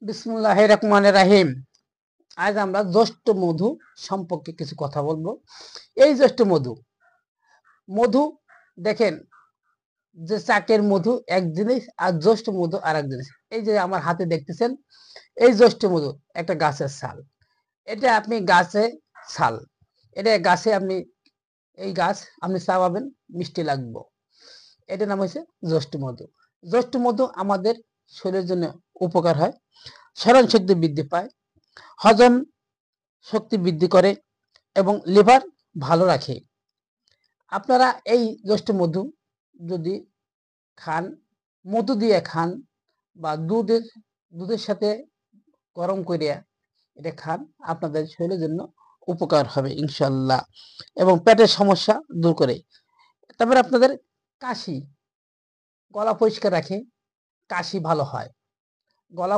বিসমিল্লাহির রহমানির রহিম। আজ আমরা জ্যৈষ্ঠ মধু সম্পর্কে কিছু কথা বলবো। এই জ্যৈষ্ঠ মধু মধু দেখেন যে চাকের মধু এক জিনিস আর জ্যৈষ্ঠ মধু আর এক জিনিস। এই যে আমার হাতে দেখতেছেন, এই জ্যৈষ্ঠ মধু একটা গাছের ছাল। এটা আপনি গাছে ছাল, এটা গাছে আপনি এই গাছ আপনি চাবাবেন, মিষ্টি লাগবে। এটার নাম হচ্ছে জ্যৈষ্ঠ মধু। জ্যৈষ্ঠ মধু আমাদের শরীরের জন্য উপকার হয়, স্মরণ শক্তি বৃদ্ধি পায়, হজম শক্তি বৃদ্ধি করে এবং লিভার ভালো রাখে। আপনারা এই জ্যৈষ্ঠ মধু যদি খান, মধু দিয়ে খান বা দুধের সাথে গরম করিয়া এটা খান, আপনাদের শরীরের জন্য উপকার হবে ইনশাল্লাহ, এবং পেটের সমস্যা দূর করে। তারপরে আপনাদের কাশি, গলা পরিষ্কার রাখে, কাশি ভালো হয়, গলা